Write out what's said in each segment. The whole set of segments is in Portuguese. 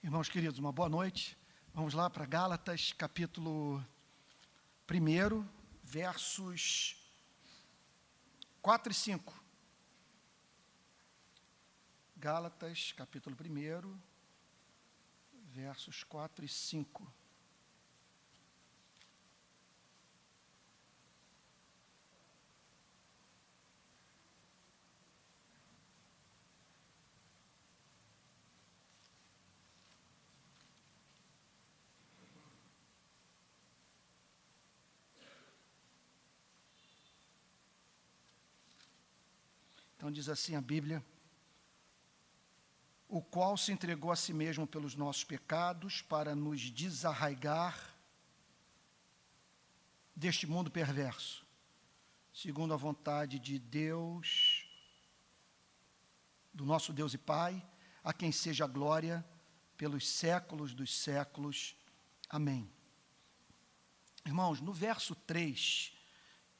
Irmãos queridos, uma boa noite. Vamos lá para Gálatas, capítulo 1, versos 4 e 5. Gálatas, capítulo 1, versos 4 e 5. Então diz assim a Bíblia: o qual se entregou a si mesmo pelos nossos pecados para nos desarraigar deste mundo perverso, segundo a vontade de Deus, do nosso Deus e Pai, a quem seja a glória pelos séculos dos séculos. Amém. Irmãos, no verso 3,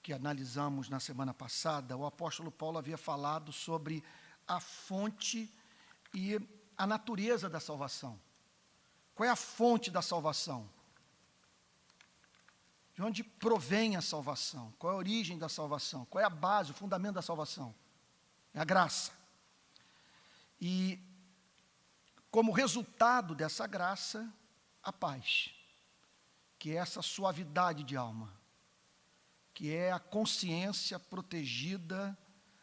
que analisamos na semana passada, o apóstolo Paulo havia falado sobre a fonte e a natureza da salvação. Qual é a fonte da salvação? De onde provém a salvação? Qual é a origem da salvação? Qual é a base, o fundamento da salvação? É a graça. E, como resultado dessa graça, a paz, que é essa suavidade de alma, que é a consciência protegida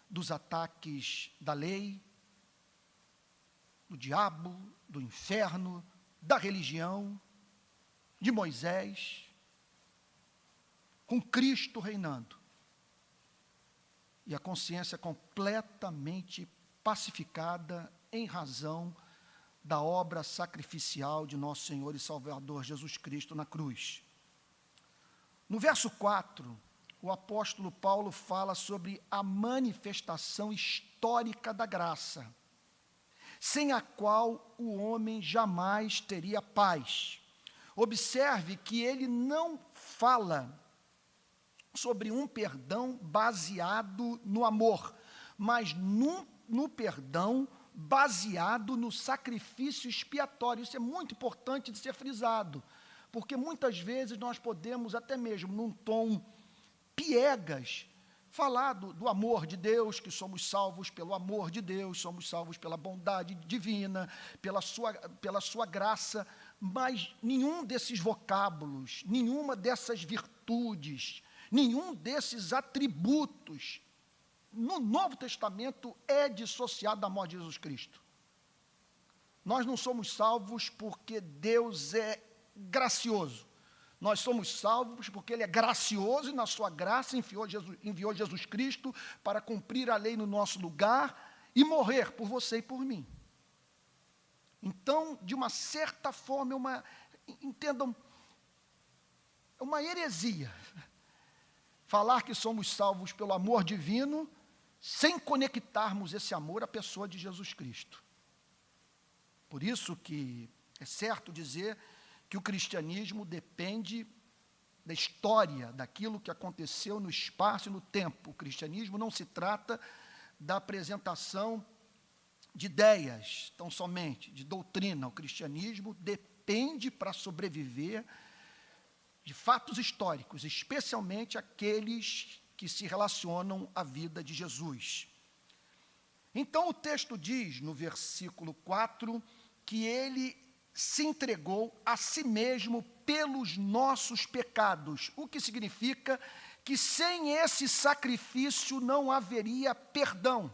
dos ataques da lei, do diabo, do inferno, da religião, de Moisés, com Cristo reinando. E a consciência completamente pacificada em razão da obra sacrificial de nosso Senhor e Salvador Jesus Cristo na cruz. No verso 4, o apóstolo Paulo fala sobre a manifestação histórica da graça, sem a qual o homem jamais teria paz. Observe que ele não fala sobre um perdão baseado no amor, mas no perdão baseado no sacrifício expiatório. Isso é muito importante de ser frisado, porque muitas vezes nós podemos, até mesmo num tom piegas, falar do amor de Deus, que somos salvos pelo amor de Deus, somos salvos pela bondade divina, pela sua graça, mas nenhum desses vocábulos, nenhuma dessas virtudes, nenhum desses atributos no Novo Testamento é dissociado da morte de Jesus Cristo. Nós não somos salvos porque Deus é gracioso. Nós somos salvos porque Ele é gracioso e na sua graça enviou Jesus Cristo para cumprir a lei no nosso lugar e morrer por você e por mim. Então, de uma certa forma, entendam, é uma heresia falar que somos salvos pelo amor divino sem conectarmos esse amor à pessoa de Jesus Cristo. Por isso que é certo dizer que o cristianismo depende da história, daquilo que aconteceu no espaço e no tempo. O cristianismo não se trata da apresentação de ideias, tão somente, de doutrina. O cristianismo depende, para sobreviver, de fatos históricos, especialmente aqueles que se relacionam à vida de Jesus. Então o texto diz, no versículo 4, que ele se entregou a si mesmo pelos nossos pecados, o que significa que sem esse sacrifício não haveria perdão.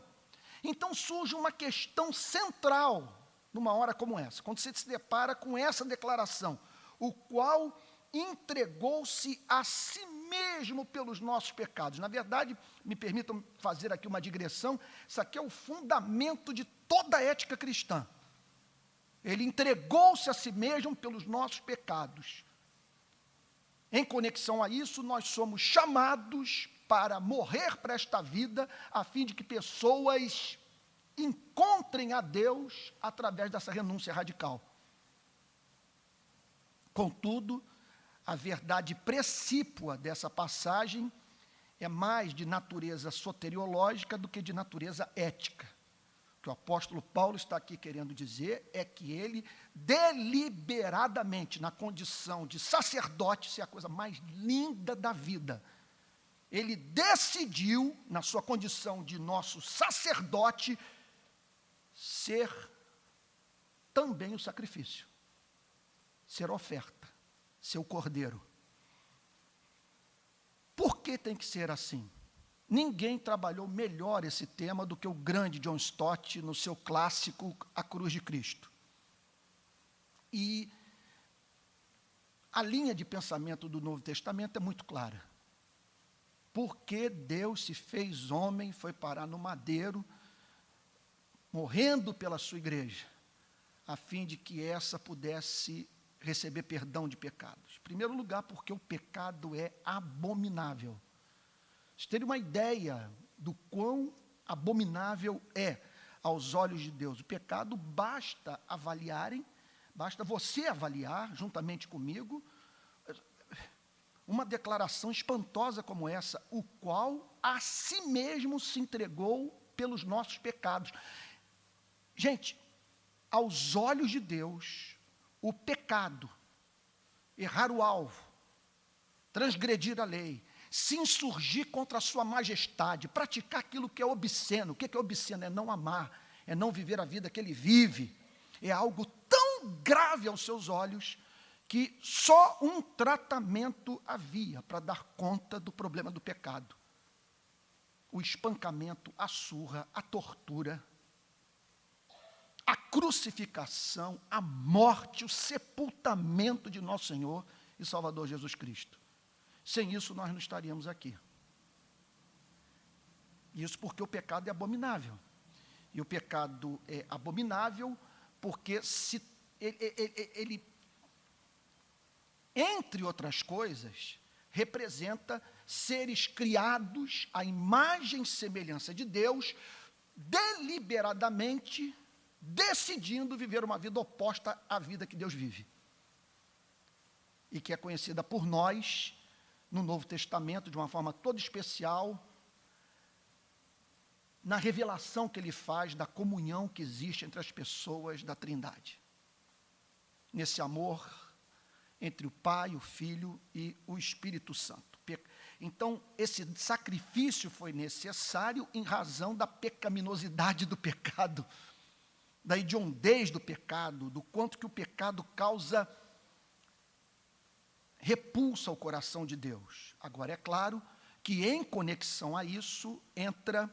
Então surge uma questão central numa hora como essa, quando você se depara com essa declaração, o qual entregou-se a si mesmo pelos nossos pecados. Na verdade, me permitam fazer aqui uma digressão, isso aqui é o fundamento de toda a ética cristã. Ele entregou-se a si mesmo pelos nossos pecados. Em conexão a isso, nós somos chamados para morrer para esta vida, a fim de que pessoas encontrem a Deus através dessa renúncia radical. Contudo, a verdade precípua dessa passagem é mais de natureza soteriológica do que de natureza ética. O que o apóstolo Paulo está aqui querendo dizer é que ele, deliberadamente, na condição de sacerdote, isso é a coisa mais linda da vida, ele decidiu, na sua condição de nosso sacerdote, ser também o sacrifício, ser oferta, ser o cordeiro. Por que tem que ser assim? Ninguém trabalhou melhor esse tema do que o grande John Stott no seu clássico A Cruz de Cristo. E a linha de pensamento do Novo Testamento é muito clara. Porque Deus se fez homem, foi parar no madeiro, morrendo pela sua igreja, a fim de que essa pudesse receber perdão de pecados. Em primeiro lugar, porque o pecado é abominável. Vocês terem uma ideia do quão abominável é aos olhos de Deus. O pecado, basta você avaliar, juntamente comigo, uma declaração espantosa como essa, o qual a si mesmo se entregou pelos nossos pecados. Gente, aos olhos de Deus, o pecado, errar o alvo, transgredir a lei, se insurgir contra a sua majestade, praticar aquilo que é obsceno. O que é obsceno? É não amar, é não viver a vida que ele vive. É algo tão grave aos seus olhos que só um tratamento havia para dar conta do problema do pecado. O espancamento, a surra, a tortura, a crucificação, a morte, o sepultamento de nosso Senhor e Salvador Jesus Cristo. Sem isso, nós não estaríamos aqui. Isso porque o pecado é abominável. E o pecado é abominável porque ele, entre outras coisas, representa seres criados à imagem e semelhança de Deus, deliberadamente decidindo viver uma vida oposta à vida que Deus vive. E que é conhecida por nós, no Novo Testamento, de uma forma toda especial, na revelação que ele faz da comunhão que existe entre as pessoas da Trindade. Nesse amor entre o Pai, o Filho e o Espírito Santo. Então, esse sacrifício foi necessário em razão da pecaminosidade do pecado, da hediondez do pecado, do quanto que o pecado causa repulsa ao coração de Deus. Agora, é claro que em conexão a isso entra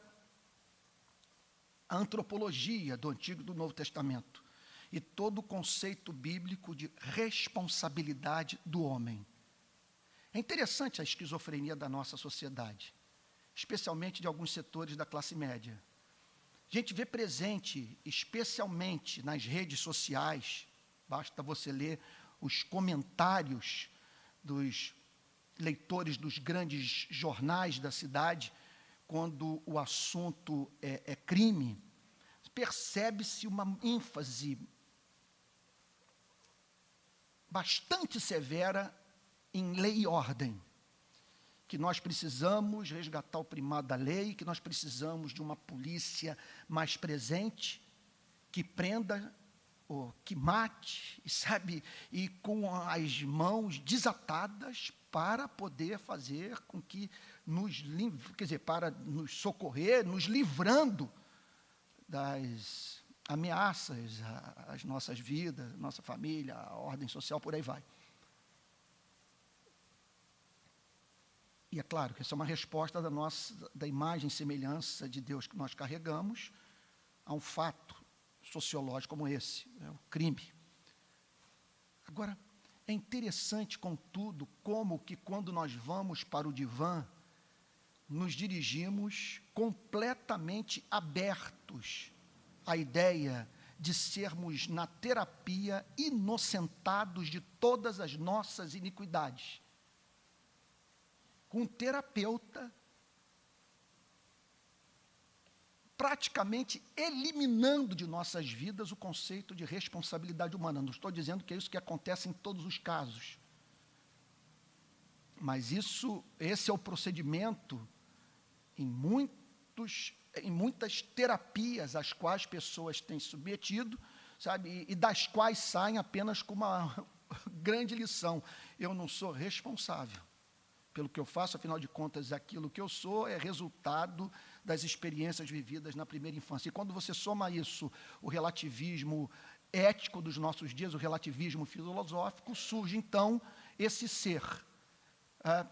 a antropologia do Antigo e do Novo Testamento e todo o conceito bíblico de responsabilidade do homem. É interessante a esquizofrenia da nossa sociedade, especialmente de alguns setores da classe média. A gente vê presente, especialmente nas redes sociais, basta você ler os comentários dos leitores dos grandes jornais da cidade, quando o assunto é crime, percebe-se uma ênfase bastante severa em lei e ordem, que nós precisamos resgatar o primado da lei, que nós precisamos de uma polícia mais presente, que prenda, ou que mate, e com as mãos desatadas para poder fazer com que para nos socorrer, nos livrando das ameaças às nossas vidas, nossa família, a ordem social, por aí vai. E é claro que essa é uma resposta da imagem e semelhança de Deus que nós carregamos a um fato sociológico como esse, o crime. Agora, é interessante, contudo, como que quando nós vamos para o divã, nos dirigimos completamente abertos à ideia de sermos, na terapia, inocentados de todas as nossas iniquidades. Com um terapeuta praticamente eliminando de nossas vidas o conceito de responsabilidade humana. Não estou dizendo que é isso que acontece em todos os casos. Mas esse é o procedimento em muitos em muitas terapias às quais pessoas têm submetido, sabe, e das quais saem apenas com uma grande lição: eu não sou responsável pelo que eu faço, afinal de contas, aquilo que eu sou é resultado das experiências vividas na primeira infância. E quando você soma isso, o relativismo ético dos nossos dias, o relativismo filosófico, surge então esse ser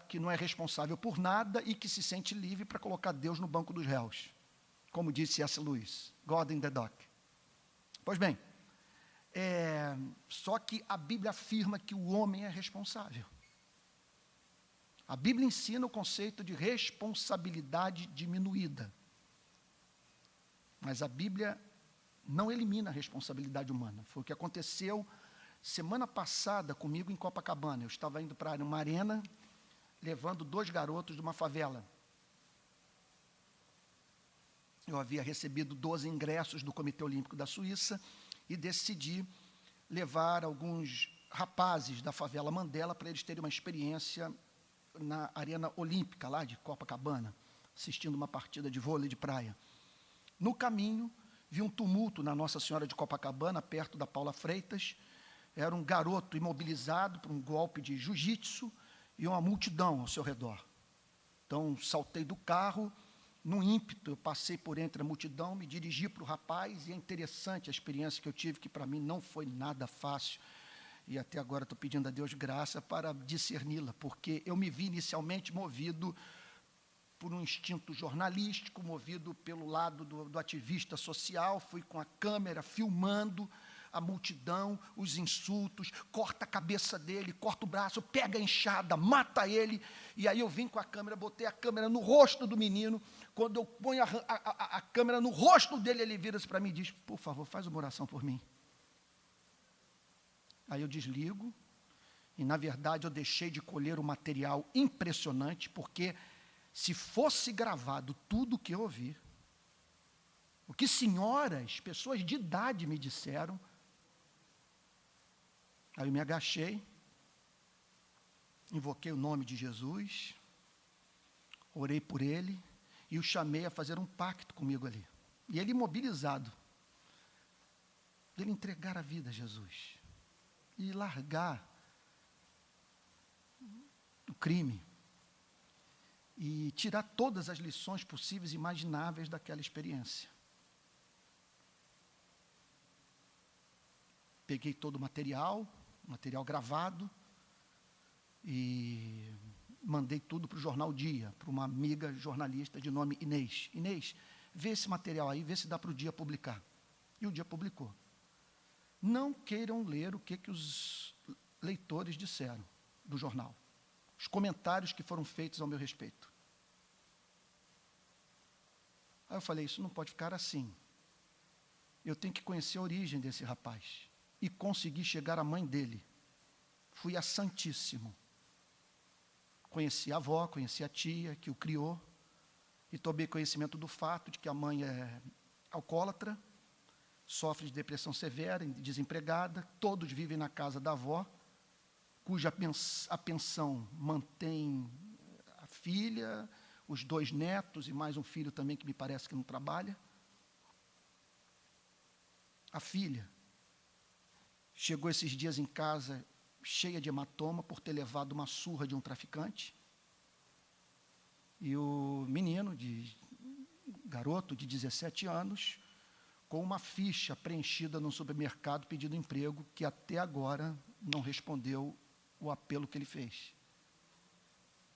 que não é responsável por nada e que se sente livre para colocar Deus no banco dos réus, como disse C.S. Lewis, God in the dock. Pois bem, só que a Bíblia afirma que o homem é responsável. A Bíblia ensina o conceito de responsabilidade diminuída. Mas a Bíblia não elimina a responsabilidade humana. Foi o que aconteceu semana passada comigo em Copacabana. Eu estava indo para uma arena, levando 2 garotos de uma favela. Eu havia recebido 12 ingressos do Comitê Olímpico da Suíça e decidi levar alguns rapazes da favela Mandela para eles terem uma experiência na Arena Olímpica, lá de Copacabana, assistindo uma partida de vôlei de praia. No caminho, vi um tumulto na Nossa Senhora de Copacabana, perto da Paula Freitas. Era um garoto imobilizado por um golpe de jiu-jitsu e uma multidão ao seu redor. Então, saltei do carro, num ímpeto, eu passei por entre a multidão, me dirigi para o rapaz, e é interessante a experiência que eu tive, que para mim não foi nada fácil. E até agora estou pedindo a Deus graça para discerni-la, porque eu me vi inicialmente movido por um instinto jornalístico, movido pelo lado do ativista social, fui com a câmera filmando a multidão, os insultos, corta a cabeça dele, corta o braço, pega a enxada, mata ele, e aí eu vim com a câmera, botei a câmera no rosto do menino. Quando eu ponho a câmera no rosto dele, ele vira-se para mim e diz: por favor, faz uma oração por mim. Aí eu desligo, e na verdade eu deixei de colher um material impressionante, porque se fosse gravado tudo o que eu ouvi, o que senhoras, pessoas de idade me disseram, aí eu me agachei, invoquei o nome de Jesus, orei por ele, e o chamei a fazer um pacto comigo ali. E ele imobilizado, ele entregar a vida a Jesus e largar o crime e tirar todas as lições possíveis e imagináveis daquela experiência. Peguei todo o material gravado, e mandei tudo para o Jornal Dia, para uma amiga jornalista de nome Inês. Inês, vê esse material aí, vê se dá para o Dia publicar. E o Dia publicou. Não queiram ler o que os leitores disseram do jornal, os comentários que foram feitos ao meu respeito. Aí eu falei: isso não pode ficar assim. Eu tenho que conhecer a origem desse rapaz. E consegui chegar à mãe dele. Fui a Santíssimo. Conheci a avó, conheci a tia que o criou, e tomei conhecimento do fato de que a mãe é alcoólatra, sofre de depressão severa, desempregada, todos vivem na casa da avó, cuja a pensão mantém a filha, os 2 netos e mais um filho também que me parece que não trabalha. A filha chegou esses dias em casa cheia de hematoma por ter levado uma surra de um traficante. E o menino, garoto de 17 anos, com uma ficha preenchida no supermercado pedindo emprego, que até agora não respondeu o apelo que ele fez.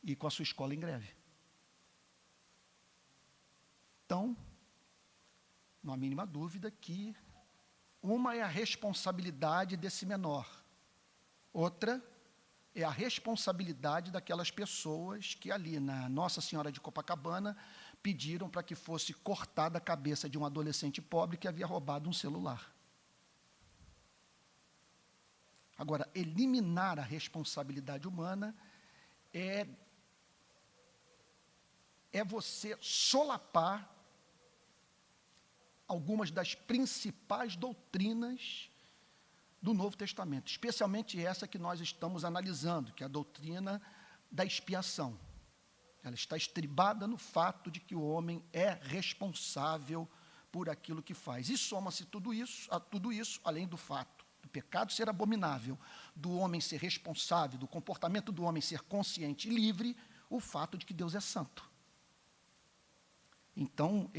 E com a sua escola em greve. Então, não há mínima dúvida que uma é a responsabilidade desse menor, outra é a responsabilidade daquelas pessoas que ali na Nossa Senhora de Copacabana pediram para que fosse cortada a cabeça de um adolescente pobre que havia roubado um celular. Agora, eliminar a responsabilidade humana é você solapar algumas das principais doutrinas do Novo Testamento, especialmente essa que nós estamos analisando, que é a doutrina da expiação. Ela está estribada no fato de que o homem é responsável por aquilo que faz. E soma-se a tudo isso, além do fato do pecado ser abominável, do homem ser responsável, do comportamento do homem ser consciente e livre, o fato de que Deus é santo. Então,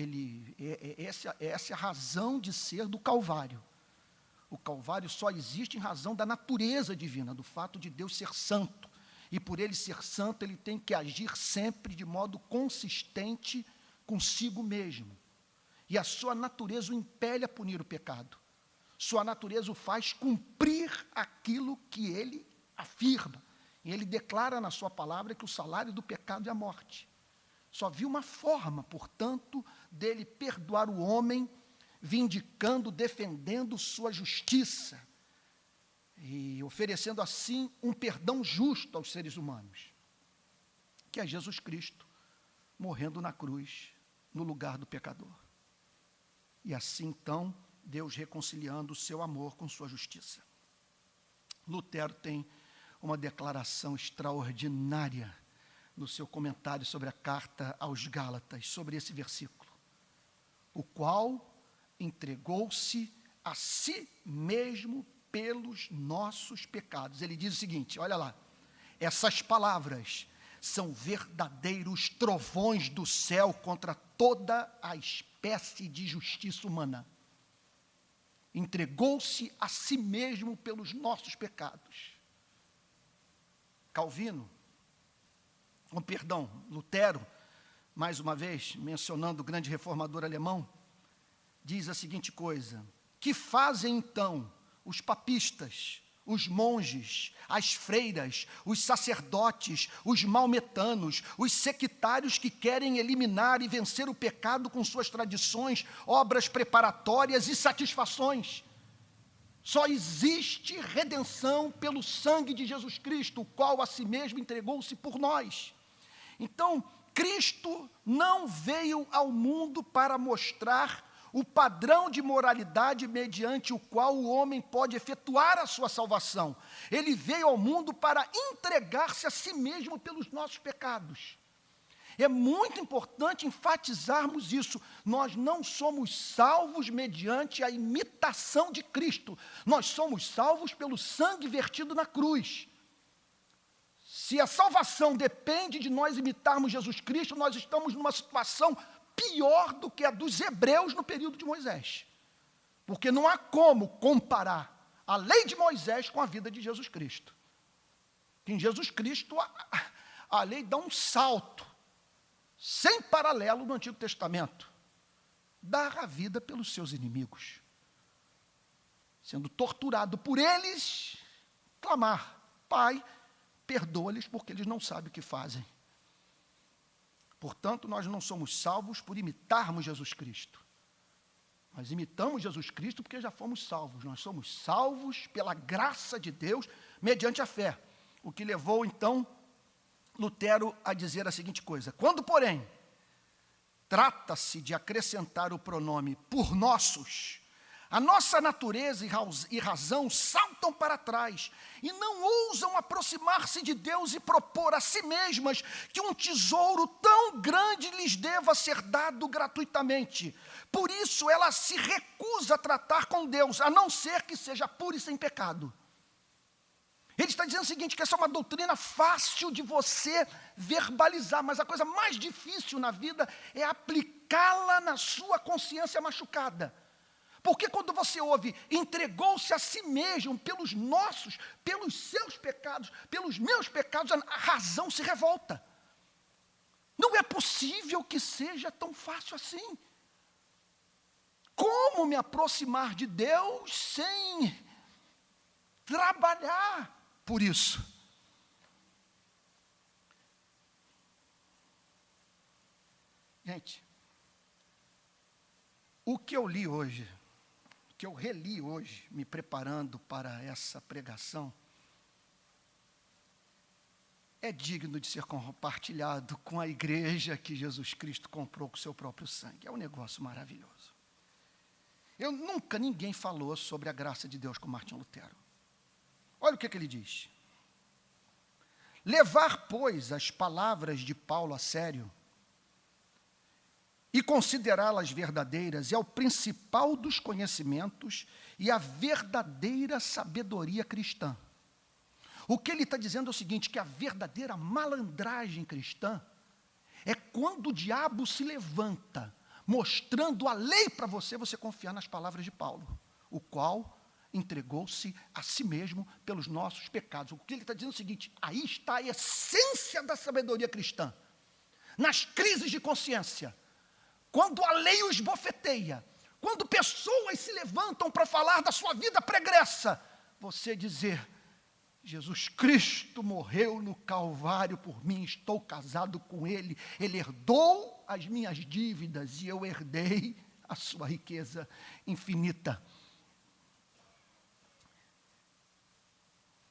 essa é a razão de ser do Calvário. O Calvário só existe em razão da natureza divina, do fato de Deus ser santo. E por ele ser santo, ele tem que agir sempre de modo consistente consigo mesmo. E a sua natureza o impele a punir o pecado. Sua natureza o faz cumprir aquilo que ele afirma. E ele declara na sua palavra que o salário do pecado é a morte. Só viu uma forma, portanto, dele perdoar o homem, vindicando, defendendo sua justiça e oferecendo assim um perdão justo aos seres humanos, que é Jesus Cristo morrendo na cruz no lugar do pecador. E assim, então, Deus reconciliando o seu amor com sua justiça. Lutero tem uma declaração extraordinária no seu comentário sobre a carta aos Gálatas, sobre esse versículo, o qual entregou-se a si mesmo pelos nossos pecados. Ele diz o seguinte, olha lá, essas palavras são verdadeiros trovões do céu contra toda a espécie de justiça humana. Entregou-se a si mesmo pelos nossos pecados. Lutero, mais uma vez, mencionando o grande reformador alemão, diz a seguinte coisa: que fazem então os papistas, os monges, as freiras, os sacerdotes, os maometanos, os sectários que querem eliminar e vencer o pecado com suas tradições, obras preparatórias e satisfações? Só existe redenção pelo sangue de Jesus Cristo, o qual a si mesmo entregou-se por nós. Então, Cristo não veio ao mundo para mostrar o padrão de moralidade mediante o qual o homem pode efetuar a sua salvação. Ele veio ao mundo para entregar-se a si mesmo pelos nossos pecados. É muito importante enfatizarmos isso. Nós não somos salvos mediante a imitação de Cristo. Nós somos salvos pelo sangue vertido na cruz. Se a salvação depende de nós imitarmos Jesus Cristo, nós estamos numa situação pior do que a dos hebreus no período de Moisés. Porque não há como comparar a lei de Moisés com a vida de Jesus Cristo. Em Jesus Cristo, a lei dá um salto, sem paralelo no Antigo Testamento. Dar a vida pelos seus inimigos. Sendo torturado por eles, clamar: Pai, perdoa-lhes porque eles não sabem o que fazem. Portanto, nós não somos salvos por imitarmos Jesus Cristo. Nós imitamos Jesus Cristo porque já fomos salvos. Nós somos salvos pela graça de Deus, mediante a fé. O que levou, então, Lutero a dizer a seguinte coisa: quando, porém, trata-se de acrescentar o pronome por nossos, a nossa natureza e razão saltam para trás e não ousam aproximar-se de Deus e propor a si mesmas que um tesouro tão grande lhes deva ser dado gratuitamente. Por isso, ela se recusa a tratar com Deus, a não ser que seja pura e sem pecado. Ele está dizendo o seguinte, que essa é uma doutrina fácil de você verbalizar, mas a coisa mais difícil na vida é aplicá-la na sua consciência machucada. Porque quando você ouve, entregou-se a si mesmo pelos seus pecados, pelos meus pecados, a razão se revolta. Não é possível que seja tão fácil assim. Como me aproximar de Deus sem trabalhar por isso? Gente, o que eu li hoje, que eu reli hoje, me preparando para essa pregação, é digno de ser compartilhado com a igreja que Jesus Cristo comprou com o seu próprio sangue. É um negócio maravilhoso. Nunca ninguém falou sobre a graça de Deus com Martim Lutero. Olha o que ele diz. Levar, pois, as palavras de Paulo a sério e considerá-las verdadeiras é o principal dos conhecimentos e a verdadeira sabedoria cristã. O que ele está dizendo é o seguinte, que a verdadeira malandragem cristã é quando o diabo se levanta, mostrando a lei para você, você confiar nas palavras de Paulo, o qual entregou-se a si mesmo pelos nossos pecados. O que ele está dizendo é o seguinte, aí está a essência da sabedoria cristã. Nas crises de consciência, quando a lei os bofeteia, quando pessoas se levantam para falar da sua vida pregressa, você dizer, Jesus Cristo morreu no Calvário por mim, estou casado com Ele, Ele herdou as minhas dívidas e eu herdei a sua riqueza infinita.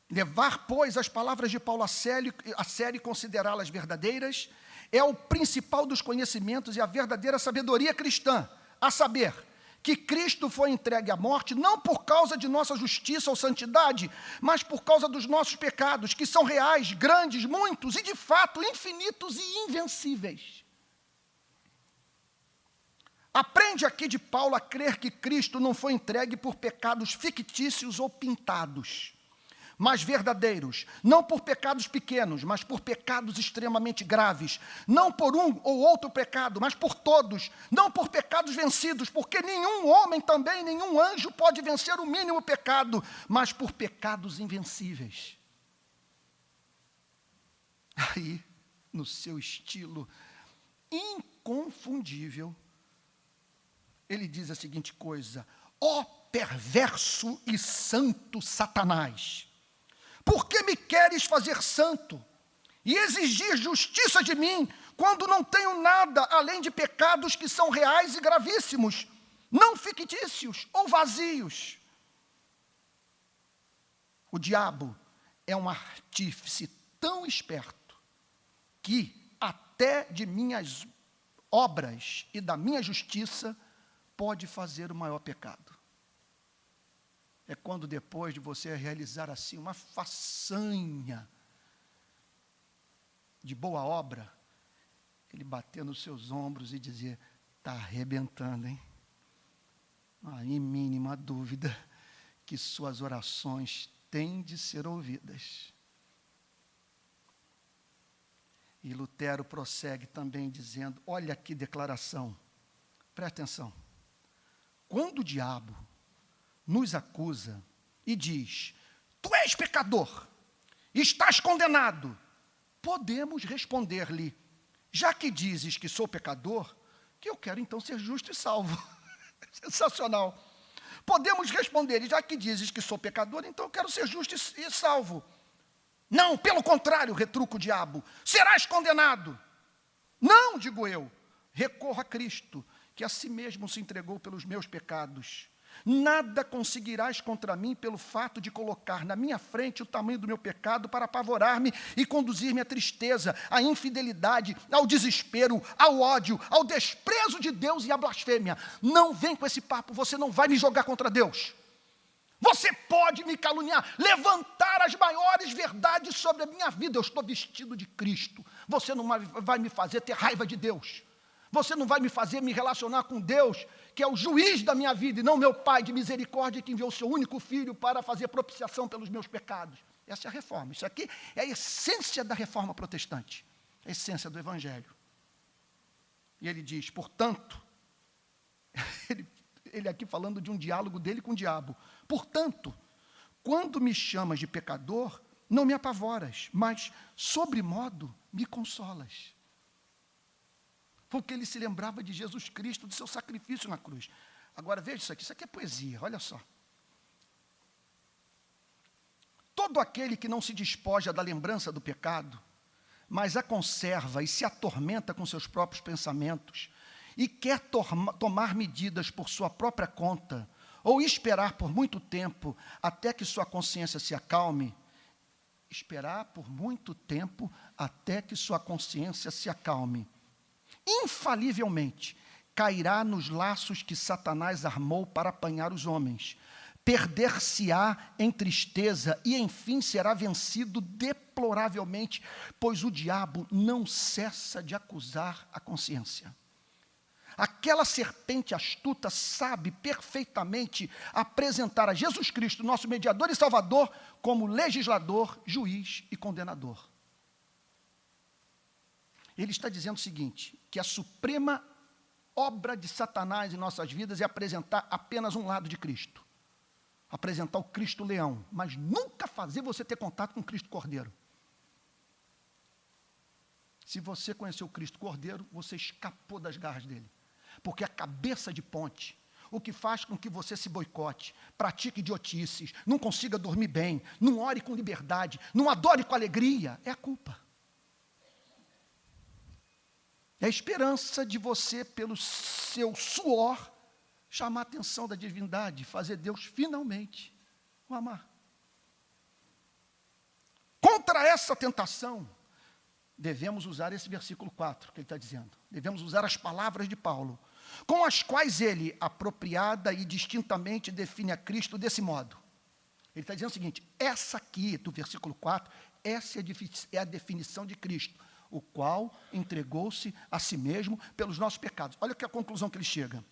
Levar, pois, as palavras de Paulo a sério e considerá-las verdadeiras é o principal dos conhecimentos e a verdadeira sabedoria cristã, a saber, que Cristo foi entregue à morte, não por causa de nossa justiça ou santidade, mas por causa dos nossos pecados, que são reais, grandes, muitos e, de fato, infinitos e invencíveis. Aprende aqui de Paulo a crer que Cristo não foi entregue por pecados fictícios ou pintados, mas verdadeiros, não por pecados pequenos, mas por pecados extremamente graves, não por um ou outro pecado, mas por todos, não por pecados vencidos, porque nenhum homem também, nenhum anjo pode vencer o mínimo pecado, mas por pecados invencíveis. Aí, no seu estilo inconfundível, ele diz a seguinte coisa, ó perverso e santo Satanás, por que me queres fazer santo e exigir justiça de mim, quando não tenho nada além de pecados que são reais e gravíssimos, não fictícios ou vazios? O diabo é um artífice tão esperto que até de minhas obras e da minha justiça pode fazer o maior pecado. É quando depois de você realizar assim uma façanha de boa obra, ele bater nos seus ombros e dizer, está arrebentando, hein? Não há mínima dúvida que suas orações têm de ser ouvidas. E Lutero prossegue também dizendo, olha que declaração, presta atenção, quando o diabo nos acusa e diz, tu és pecador, estás condenado, podemos responder-lhe, já que dizes que sou pecador, que eu quero então ser justo e salvo. Sensacional. Podemos responder, já que dizes que sou pecador, então eu quero ser justo e salvo. Não, pelo contrário, retruca o diabo, serás condenado. Não, digo eu, recorro a Cristo, que a si mesmo se entregou pelos meus pecados. Nada conseguirás contra mim pelo fato de colocar na minha frente o tamanho do meu pecado para apavorar-me e conduzir-me à tristeza, à infidelidade, ao desespero, ao ódio, ao desprezo de Deus e à blasfêmia. Não vem com esse papo, você não vai me jogar contra Deus. Você pode me caluniar, levantar as maiores verdades sobre a minha vida. Eu estou vestido de Cristo. Você não vai me fazer ter raiva de Deus. Você não vai me fazer me relacionar com Deus, que é o juiz da minha vida, e não meu Pai de misericórdia, que enviou o seu único filho para fazer propiciação pelos meus pecados. Essa é a reforma. Isso aqui é a essência da reforma protestante, a essência do Evangelho. E ele diz, portanto, ele aqui falando de um diálogo dele com o diabo, portanto, quando me chamas de pecador, não me apavoras, mas, sobremodo, me consolas. Porque ele se lembrava de Jesus Cristo, do seu sacrifício na cruz. Agora veja isso aqui é poesia, olha só. Todo aquele que não se despoja da lembrança do pecado, mas a conserva e se atormenta com seus próprios pensamentos, e quer tomar medidas por sua própria conta, ou esperar por muito tempo até que sua consciência se acalme, esperar por muito tempo até que sua consciência se acalme, infalivelmente cairá nos laços que Satanás armou para apanhar os homens, perder-se-á em tristeza e, enfim, será vencido deploravelmente, pois o diabo não cessa de acusar a consciência. Aquela serpente astuta sabe perfeitamente apresentar a Jesus Cristo, nosso mediador e salvador, como legislador, juiz e condenador. Ele está dizendo o seguinte, que a suprema obra de Satanás em nossas vidas é apresentar apenas um lado de Cristo. Apresentar o Cristo leão, mas nunca fazer você ter contato com o Cristo cordeiro. Se você conheceu o Cristo cordeiro, você escapou das garras dele. Porque a cabeça de ponte, o que faz com que você se boicote, pratique idiotices, não consiga dormir bem, não ore com liberdade, não adore com alegria, é a culpa. É a esperança de você, pelo seu suor, chamar a atenção da divindade, fazer Deus finalmente o amar. Contra essa tentação, devemos usar esse versículo 4 que ele está dizendo. Devemos usar as palavras de Paulo, com as quais ele, apropriada e distintamente, define a Cristo desse modo. Ele está dizendo o seguinte, essa aqui, do versículo 4, essa é a definição de Cristo, o qual entregou-se a si mesmo pelos nossos pecados. Olha que a conclusão que ele chega.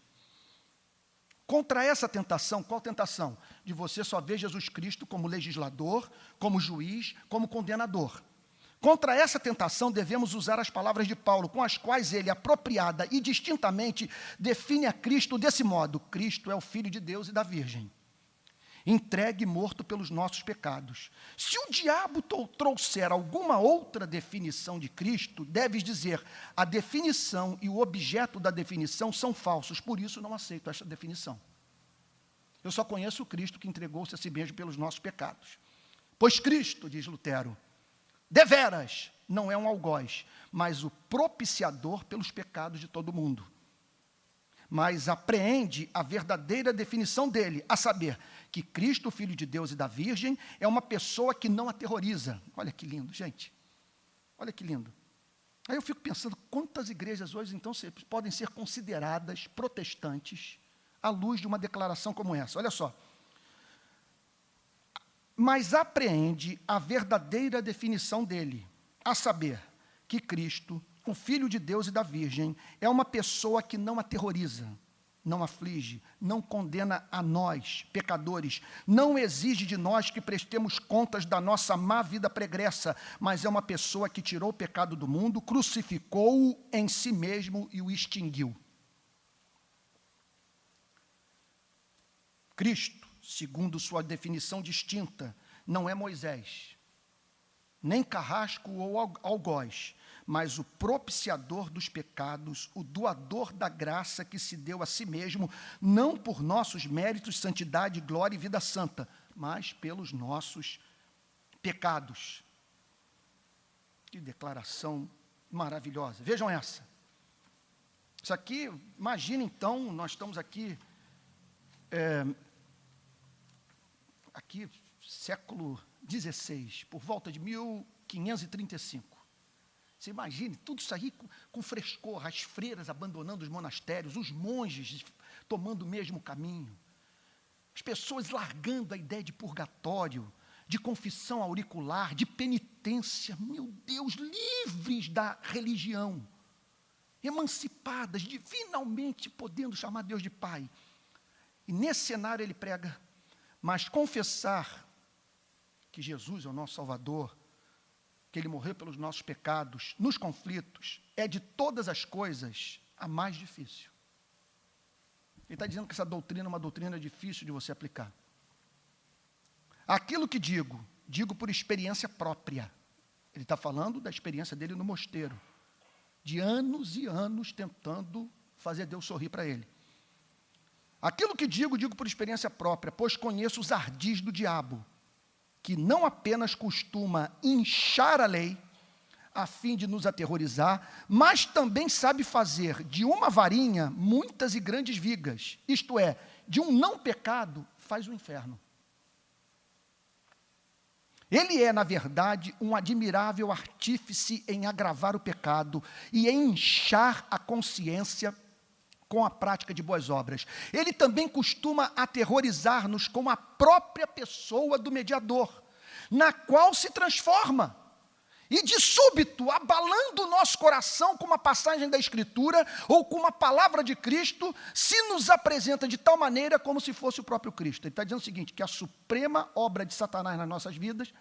Contra essa tentação, qual tentação? De você só ver Jesus Cristo como legislador, como juiz, como condenador. Contra essa tentação, devemos usar as palavras de Paulo, com as quais ele, apropriada e distintamente, define a Cristo desse modo. Cristo é o Filho de Deus e da Virgem, entregue e morto pelos nossos pecados. Se o diabo trouxer alguma outra definição de Cristo, deves dizer, a definição e o objeto da definição são falsos, por isso não aceito esta definição. Eu só conheço o Cristo que entregou-se a si mesmo pelos nossos pecados. Pois Cristo, diz Lutero, deveras não é um algoz, mas o propiciador pelos pecados de todo mundo. Mas apreende a verdadeira definição dele, a saber, que Cristo, Filho de Deus e da Virgem, é uma pessoa que não aterroriza. Olha que lindo, gente. Olha que lindo. Aí eu fico pensando, quantas igrejas hoje, então, podem ser consideradas protestantes à luz de uma declaração como essa? Olha só. Mas apreende a verdadeira definição dele, a saber, que Cristo, o Filho de Deus e da Virgem, é uma pessoa que não aterroriza, não aflige, não condena a nós, pecadores, não exige de nós que prestemos contas da nossa má vida pregressa, mas é uma pessoa que tirou o pecado do mundo, crucificou-o em si mesmo e o extinguiu. Cristo, segundo sua definição distinta, não é Moisés, nem carrasco ou algoz, mas o propiciador dos pecados, o doador da graça que se deu a si mesmo, não por nossos méritos, santidade, glória e vida santa, mas pelos nossos pecados. Que declaração maravilhosa. Vejam essa. Isso aqui, imagine então, nós estamos aqui, século XVI, por volta de 1535. Você imagine tudo isso aí com frescor, as freiras abandonando os monastérios, os monges tomando o mesmo caminho, as pessoas largando a ideia de purgatório, de confissão auricular, de penitência, meu Deus, livres da religião, emancipadas, finalmente podendo chamar Deus de Pai. E nesse cenário ele prega, mas confessar que Jesus é o nosso Salvador, que Ele morreu pelos nossos pecados, nos conflitos, é de todas as coisas a mais difícil. Ele está dizendo que essa doutrina é uma doutrina difícil de você aplicar. Aquilo que digo por experiência própria. Ele está falando da experiência dele no mosteiro, de anos e anos tentando fazer Deus sorrir para ele. Aquilo que digo por experiência própria, pois conheço os ardis do diabo, que não apenas costuma inchar a lei, a fim de nos aterrorizar, mas também sabe fazer de uma varinha muitas e grandes vigas, isto é, de um não pecado faz o inferno. Ele é, na verdade, um admirável artífice em agravar o pecado e em inchar a consciência com a prática de boas obras. Ele também costuma aterrorizar-nos com a própria pessoa do mediador, na qual se transforma. E de súbito, abalando o nosso coração com uma passagem da Escritura ou com uma palavra de Cristo, se nos apresenta de tal maneira como se fosse o próprio Cristo. Ele está dizendo o seguinte, que a suprema obra de Satanás nas nossas vidas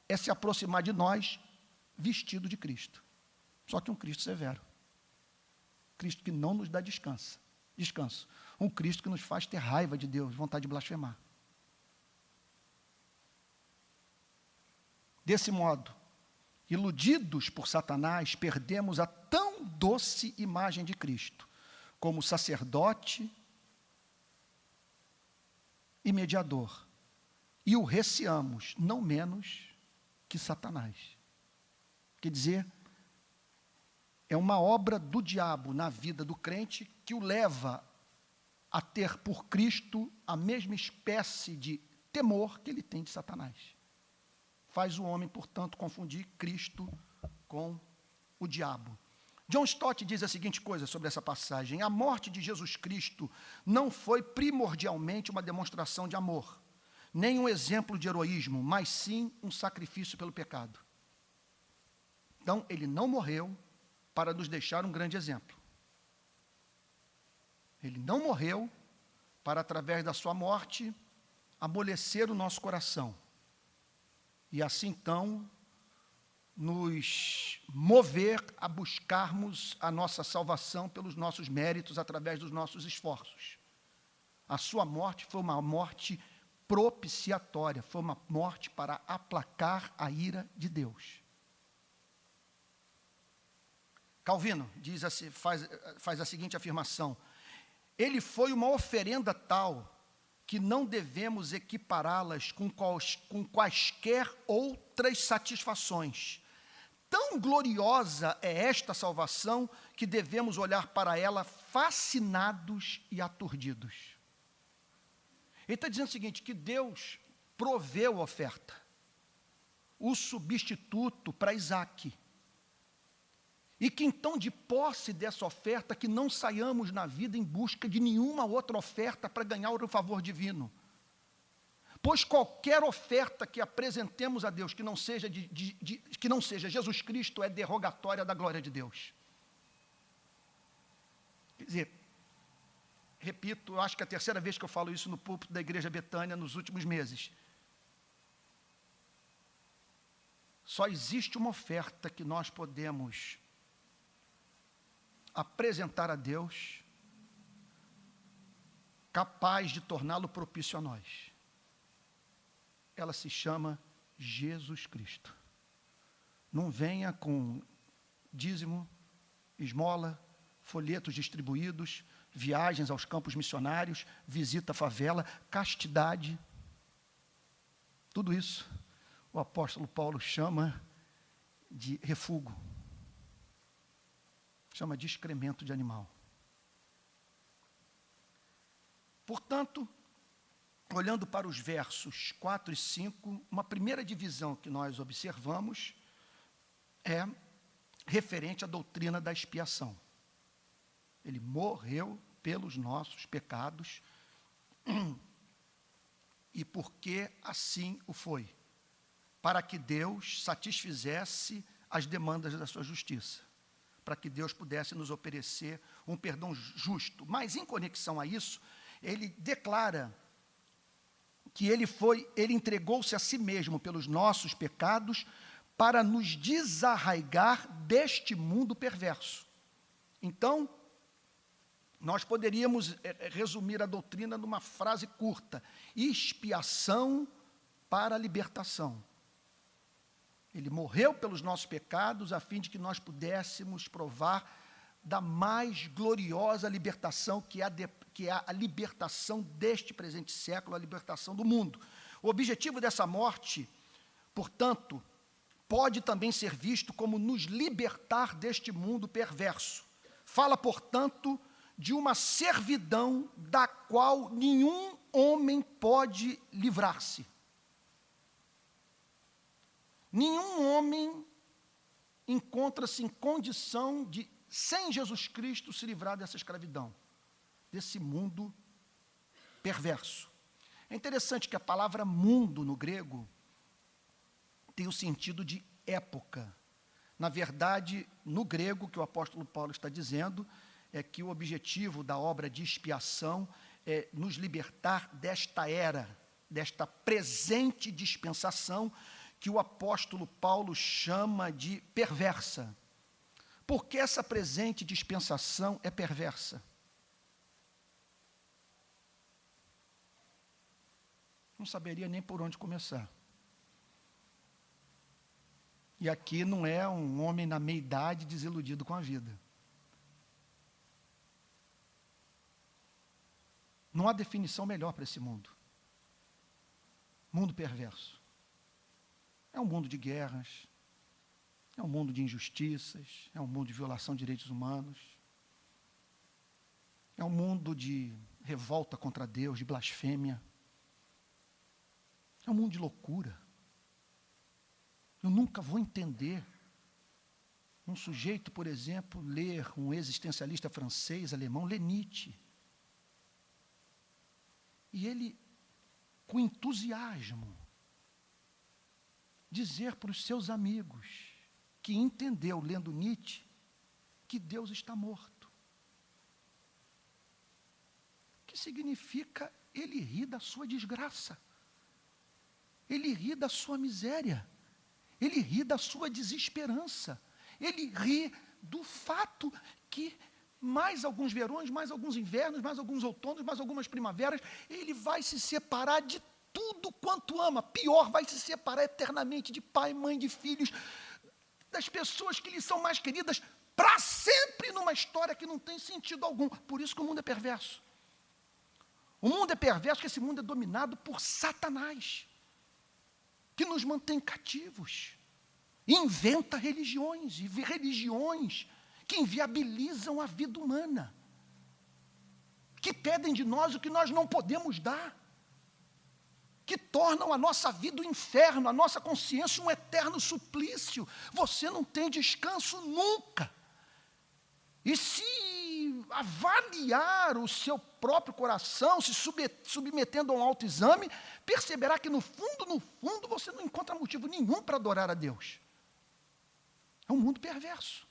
é se aproximar de nós vestido de Cristo. Só que um Cristo severo. Cristo que não nos dá descanso. Um Cristo que nos faz ter raiva de Deus, vontade de blasfemar. Desse modo, iludidos por Satanás, perdemos a tão doce imagem de Cristo, como sacerdote e mediador, e o receamos, não menos que Satanás. Quer dizer, é uma obra do diabo na vida do crente que o leva a ter por Cristo a mesma espécie de temor que ele tem de Satanás. Faz o homem, portanto, confundir Cristo com o diabo. John Stott diz a seguinte coisa sobre essa passagem: a morte de Jesus Cristo não foi primordialmente uma demonstração de amor, nem um exemplo de heroísmo, mas sim um sacrifício pelo pecado. Então, ele não morreu para nos deixar um grande exemplo. Ele não morreu para, através da sua morte, amolecer o nosso coração. E assim, então, nos mover a buscarmos a nossa salvação pelos nossos méritos, através dos nossos esforços. A sua morte foi uma morte propiciatória, foi uma morte para aplacar a ira de Deus. Calvino diz assim, faz a seguinte afirmação: ele foi uma oferenda tal que não devemos equipará-las com quaisquer outras satisfações. Tão gloriosa é esta salvação que devemos olhar para ela fascinados e aturdidos. Ele está dizendo o seguinte, que Deus proveu a oferta, o substituto para Isaque. E que então, de posse dessa oferta, que não saiamos na vida em busca de nenhuma outra oferta para ganhar o favor divino. Pois qualquer oferta que apresentemos a Deus, que não seja, que não seja Jesus Cristo, é derrogatória da glória de Deus. Quer dizer, repito, eu acho que é a terceira vez que eu falo isso no púlpito da Igreja Betânia nos últimos meses. Só existe uma oferta que nós podemos apresentar a Deus, capaz de torná-lo propício a nós. Ela se chama Jesus Cristo. Não venha com dízimo, esmola, folhetos distribuídos, viagens aos campos missionários, visita à favela, castidade. Tudo isso o apóstolo Paulo chama de refúgio. Chama de excremento de animal. Portanto, olhando para os versos 4 e 5, uma primeira divisão que nós observamos é referente à doutrina da expiação. Ele morreu pelos nossos pecados, e porque assim o foi, para que Deus satisfizesse as demandas da sua justiça, para que Deus pudesse nos oferecer um perdão justo. Mas, em conexão a isso, ele declara que ele entregou-se a si mesmo pelos nossos pecados para nos desarraigar deste mundo perverso. Então, nós poderíamos resumir a doutrina numa frase curta: expiação para libertação. Ele morreu pelos nossos pecados, a fim de que nós pudéssemos provar da mais gloriosa libertação, que é a libertação deste presente século, a libertação do mundo. O objetivo dessa morte, portanto, pode também ser visto como nos libertar deste mundo perverso. Fala, portanto, de uma servidão da qual nenhum homem pode livrar-se. Nenhum homem encontra-se em condição de, sem Jesus Cristo, se livrar dessa escravidão. desse mundo perverso. É interessante que a palavra mundo no grego tem o sentido de época. Na verdade, no grego, o que o apóstolo Paulo está dizendo é que o objetivo da obra de expiação é nos libertar desta era, desta presente dispensação que o apóstolo Paulo chama de perversa. Por que essa presente dispensação é perversa? Não saberia nem por onde começar. E aqui não é um homem na meia-idade desiludido com a vida. Não há definição melhor para esse mundo. Mundo perverso. É um mundo de guerras, é um mundo de injustiças, é um mundo de violação de direitos humanos, é um mundo de revolta contra Deus, de blasfêmia, é um mundo de loucura. Eu nunca vou entender um sujeito, por exemplo, ler um existencialista francês, alemão, ler Nietzsche. E ele, com entusiasmo, dizer para os seus amigos que entendeu, lendo Nietzsche, que Deus está morto. Que significa ele ri da sua desgraça. Ele ri da sua miséria. Ele ri da sua desesperança. Ele ri do fato que mais alguns verões, mais alguns invernos, mais alguns outonos, mais algumas primaveras, ele vai se separar de tudo quanto ama. Pior, vai se separar eternamente de pai, mãe, de filhos, das pessoas que lhe são mais queridas, para sempre numa história que não tem sentido algum. Por isso que o mundo é perverso. O mundo é perverso porque esse mundo é dominado por Satanás, que nos mantém cativos. Inventa religiões, e religiões que inviabilizam a vida humana, que pedem de nós o que nós não podemos dar, que tornam a nossa vida um inferno, a nossa consciência um eterno suplício. Você não tem descanso nunca. E se avaliar o seu próprio coração, se submetendo a um autoexame, perceberá que no fundo, você não encontra motivo nenhum para adorar a Deus. É um mundo perverso.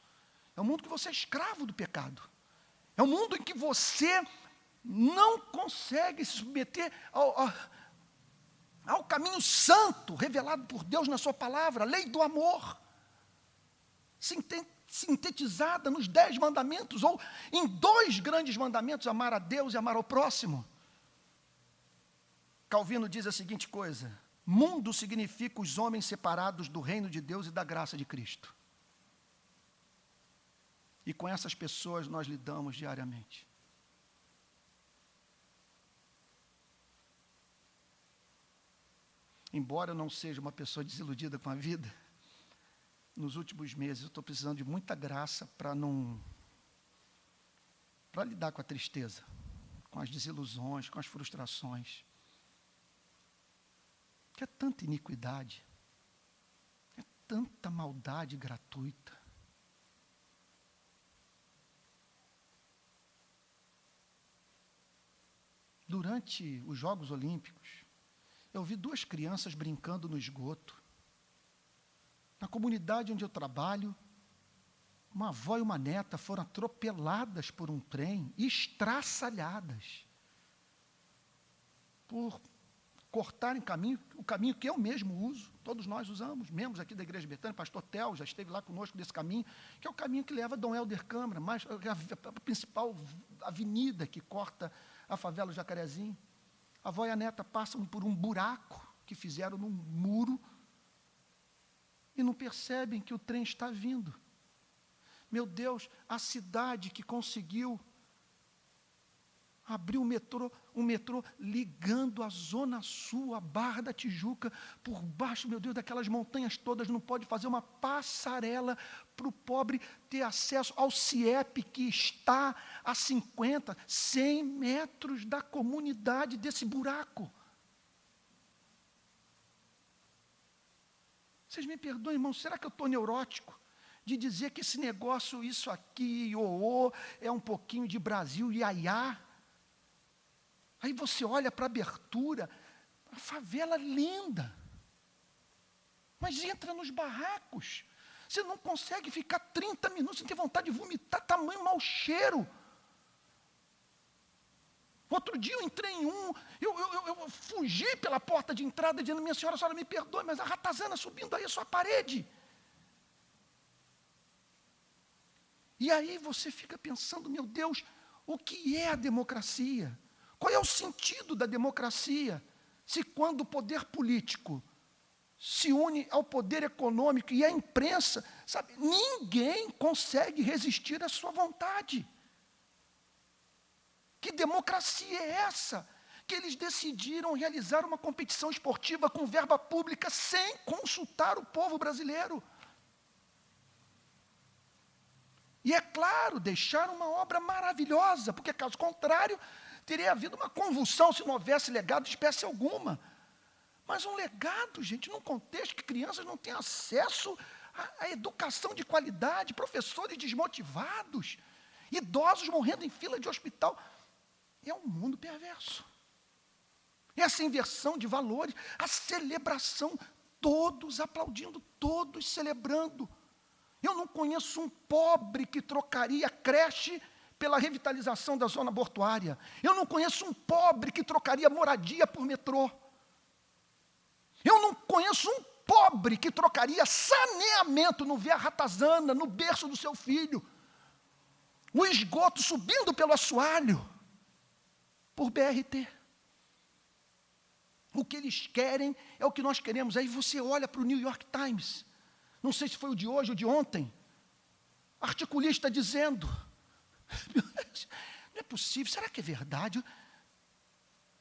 É um mundo que você é escravo do pecado. É um mundo em que você não consegue se submeter ao caminho santo, revelado por Deus na sua palavra, a lei do amor, sintetizada nos 10 mandamentos, ou em 2 grandes mandamentos, amar a Deus e amar ao próximo. Calvino diz a seguinte coisa: mundo significa os homens separados do reino de Deus e da graça de Cristo. E com essas pessoas nós lidamos diariamente. Embora eu não seja uma pessoa desiludida com a vida, nos últimos meses eu estou precisando de muita graça para lidar com a tristeza, com as desilusões, com as frustrações. Que é tanta iniquidade, é tanta maldade gratuita. Durante os Jogos Olímpicos, eu vi 2 crianças brincando no esgoto. Na comunidade onde eu trabalho, uma avó e uma neta foram atropeladas por um trem, estraçalhadas, por cortarem o caminho que eu mesmo uso, todos nós usamos, membros aqui da Igreja Betânia, pastor Tel já esteve lá conosco desse caminho, que é o caminho que leva a Dom Helder Câmara, a principal avenida que corta a favela Jacarezinho. A avó e a neta passam por um buraco que fizeram num muro e não percebem que o trem está vindo. Meu Deus, a cidade que conseguiu abrir um metrô ligando a Zona Sul, a Barra da Tijuca, por baixo, meu Deus, daquelas montanhas todas, não pode fazer uma passarela para o pobre ter acesso ao CIEP, que está a 50, 100 metros da comunidade desse buraco. Vocês me perdoem, irmão, será que eu estou neurótico de dizer que esse negócio, isso aqui, é um pouquinho de Brasil, iaiá? Aí você olha para a abertura, a favela linda. Mas entra nos barracos. Você não consegue ficar 30 minutos sem ter vontade de vomitar, tamanho mau cheiro. Outro dia eu entrei em um, eu fugi pela porta de entrada, dizendo, minha senhora, a senhora me perdoe, mas a ratazana subindo aí a sua parede. E aí você fica pensando, meu Deus, o que é a democracia? Qual é o sentido da democracia? Se quando o poder político se une ao poder econômico e à imprensa, sabe, ninguém consegue resistir à sua vontade. Que democracia é essa? Que eles decidiram realizar uma competição esportiva com verba pública sem consultar o povo brasileiro. E é claro, deixaram uma obra maravilhosa, porque caso contrário, teria havido uma convulsão se não houvesse legado de espécie alguma. Mas um legado, gente, num contexto que crianças não têm acesso à educação de qualidade, professores desmotivados, idosos morrendo em fila de hospital. É um mundo perverso. Essa inversão de valores, a celebração, todos aplaudindo, todos celebrando. Eu não conheço um pobre que trocaria creche pela revitalização da zona portuária. Eu não conheço um pobre que trocaria moradia por metrô. Eu não conheço um pobre que trocaria saneamento no Via Ratazana, no berço do seu filho, o esgoto subindo pelo assoalho, por BRT. O que eles querem é o que nós queremos. Aí você olha para o New York Times, não sei se foi o de hoje ou de ontem, articulista dizendo, não é possível, será que é verdade?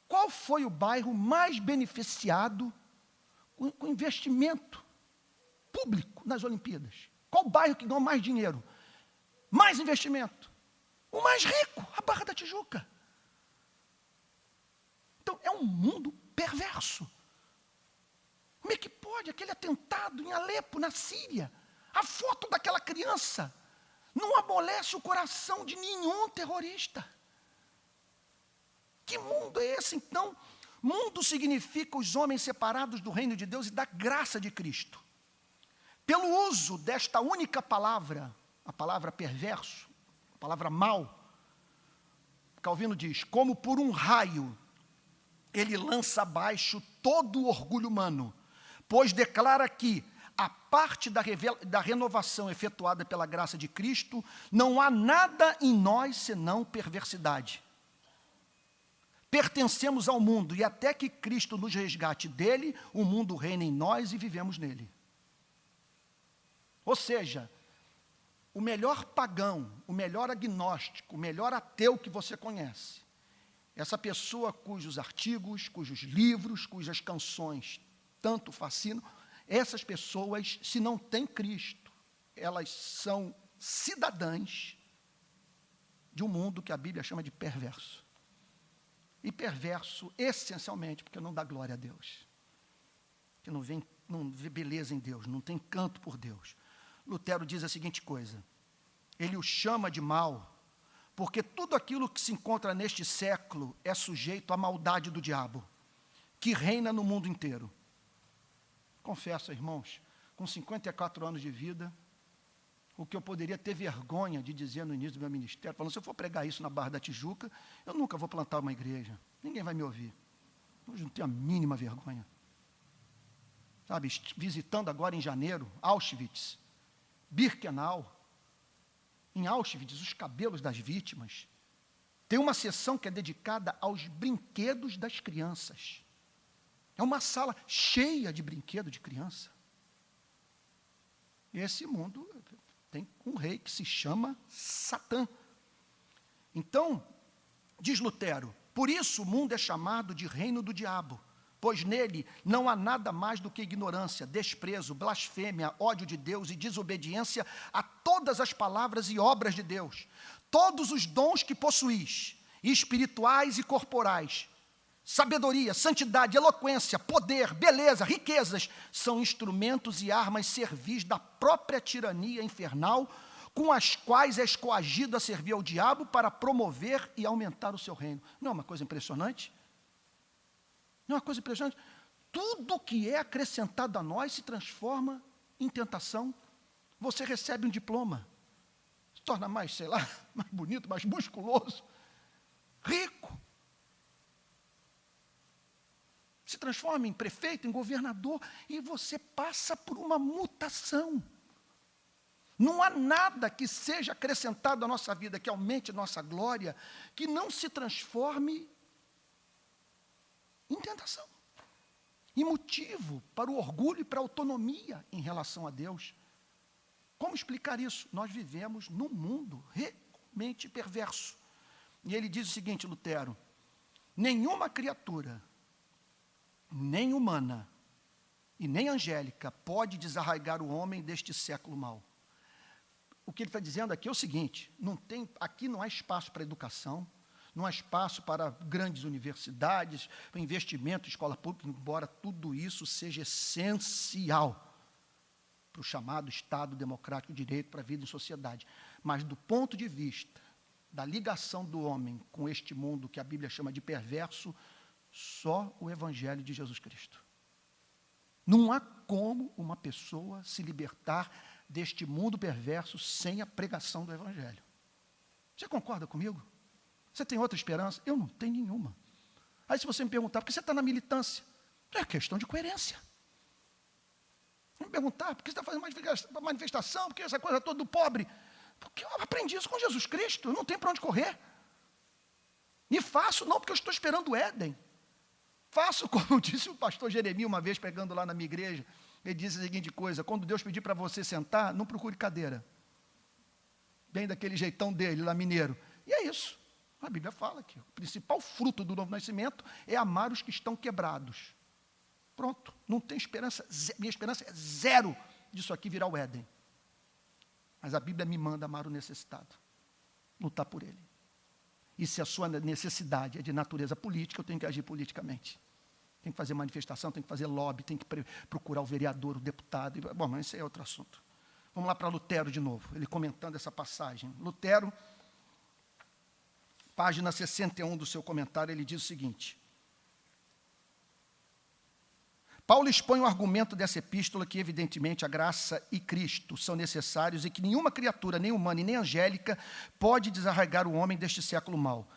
Qual foi o bairro mais beneficiado com investimento público nas Olimpíadas? Qual bairro que ganhou mais dinheiro? Mais investimento? O mais rico, a Barra da Tijuca. Então, é um mundo perverso. Como é que pode aquele atentado em Alepo, na Síria? A foto daquela criança não amolece o coração de nenhum terrorista. Que mundo é esse, então? Mundo significa os homens separados do reino de Deus e da graça de Cristo. Pelo uso desta única palavra, a palavra perverso, a palavra mal, Calvino diz, como por um raio, ele lança abaixo todo o orgulho humano, pois declara que, a parte da renovação efetuada pela graça de Cristo, não há nada em nós senão perversidade. Pertencemos ao mundo, e até que Cristo nos resgate dele, o mundo reina em nós e vivemos nele. Ou seja, o melhor pagão, o melhor agnóstico, o melhor ateu que você conhece, essa pessoa cujos artigos, cujos livros, cujas canções tanto fascinam, essas pessoas, se não têm Cristo, elas são cidadãs de um mundo que a Bíblia chama de perverso. E perverso, essencialmente, porque não dá glória a Deus. Que não vê beleza em Deus, não tem canto por Deus. Lutero diz a seguinte coisa, ele o chama de mal, porque tudo aquilo que se encontra neste século é sujeito à maldade do diabo, que reina no mundo inteiro. Confesso, irmãos, com 54 anos de vida, o que eu poderia ter vergonha de dizer no início do meu ministério, falando, se eu for pregar isso na Barra da Tijuca, eu nunca vou plantar uma igreja, ninguém vai me ouvir. Hoje não tenho a mínima vergonha. Sabe, visitando agora em janeiro, Auschwitz, Birkenau, em Auschwitz, os cabelos das vítimas, tem uma seção que é dedicada aos brinquedos das crianças. É uma sala cheia de brinquedo de criança. E esse mundo tem um rei que se chama Satã. Então, diz Lutero, por isso o mundo é chamado de reino do diabo, pois nele não há nada mais do que ignorância, desprezo, blasfêmia, ódio de Deus e desobediência a todas as palavras e obras de Deus. Todos os dons que possuís, espirituais e corporais, sabedoria, santidade, eloquência, poder, beleza, riquezas, são instrumentos e armas servis da própria tirania infernal, com as quais és coagido a servir ao diabo para promover e aumentar o seu reino. Não é uma coisa impressionante? Não é uma coisa impressionante? Tudo que é acrescentado a nós se transforma em tentação. Você recebe um diploma, se torna mais, sei lá, mais bonito, mais musculoso, rico. Se transforma em prefeito, em governador, e você passa por uma mutação. Não há nada que seja acrescentado à nossa vida, que aumente nossa glória, que não se transforme em tentação. E motivo para o orgulho e para a autonomia em relação a Deus. Como explicar isso? Nós vivemos num mundo realmente perverso. E ele diz o seguinte, Lutero: nenhuma criatura, nem humana e nem angélica, pode desarraigar o homem deste século mau. O que ele está dizendo aqui é o seguinte: aqui não há espaço para educação, não há espaço para grandes universidades, para investimento em escola pública, embora tudo isso seja essencial para o chamado Estado Democrático de Direito, para a vida em sociedade. Mas do ponto de vista da ligação do homem com este mundo que a Bíblia chama de perverso, só o Evangelho de Jesus Cristo. Não há como uma pessoa se libertar deste mundo perverso sem a pregação do Evangelho. Você concorda comigo? Você tem outra esperança? Eu não tenho nenhuma. Aí se você me perguntar, por que você está na militância? É questão de coerência. Me perguntar, por que você está fazendo manifestação? Por que essa coisa toda do pobre? Porque eu aprendi isso com Jesus Cristo, eu não tenho para onde correr. E faço não porque eu estou esperando o Éden. Faço como disse o pastor Jeremias uma vez pregando lá na minha igreja. Ele disse a seguinte coisa: quando Deus pedir para você sentar, não procure cadeira. Bem daquele jeitão dele, lá mineiro. E é isso. A Bíblia fala que o principal fruto do novo nascimento é amar os que estão quebrados. Pronto, não tem esperança, minha esperança é zero disso aqui virar o Éden. Mas a Bíblia me manda amar o necessitado, lutar por ele. E se a sua necessidade é de natureza política, eu tenho que agir politicamente. Tem que fazer manifestação, tem que fazer lobby, tem que procurar o vereador, o deputado. Bom, mas esse é outro assunto. Vamos lá para Lutero de novo, ele comentando essa passagem. Lutero, página 61 do seu comentário, ele diz o seguinte: Paulo expõe o argumento dessa epístola que, evidentemente, a graça e Cristo são necessários e que nenhuma criatura, nem humana e nem angélica, pode desarraigar o homem deste século mau.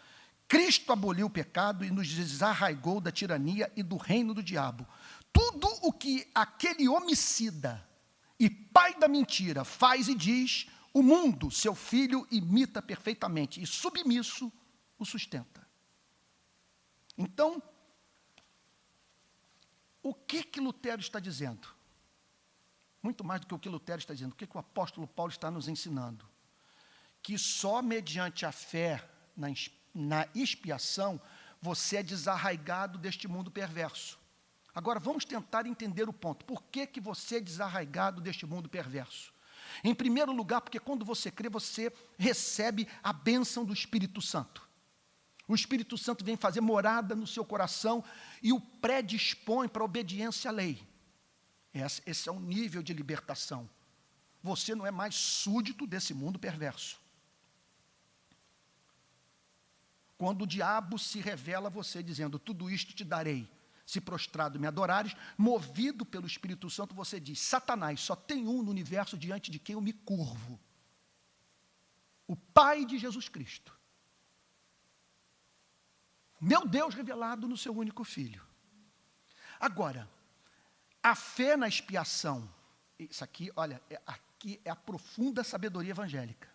Cristo aboliu o pecado e nos desarraigou da tirania e do reino do diabo. Tudo o que aquele homicida e pai da mentira faz e diz, o mundo, seu filho, imita perfeitamente e, submisso, o sustenta. Então, o que Lutero está dizendo? Muito mais do que o que Lutero está dizendo. O que o apóstolo Paulo está nos ensinando? Que só mediante a fé na expiação você é desarraigado deste mundo perverso. Agora, vamos tentar entender o ponto. Por que você é desarraigado deste mundo perverso? Em primeiro lugar, porque quando você crê, você recebe a bênção do Espírito Santo. O Espírito Santo vem fazer morada no seu coração e o predispõe para a obediência à lei. Esse é um nível de libertação. Você não é mais súdito desse mundo perverso. Quando o diabo se revela a você dizendo, tudo isto te darei, se prostrado me adorares, movido pelo Espírito Santo, você diz, Satanás, só tem um no universo diante de quem eu me curvo. O Pai de Jesus Cristo. Meu Deus revelado no seu único Filho. Agora, a fé na expiação, isso aqui, olha, aqui é a profunda sabedoria evangélica.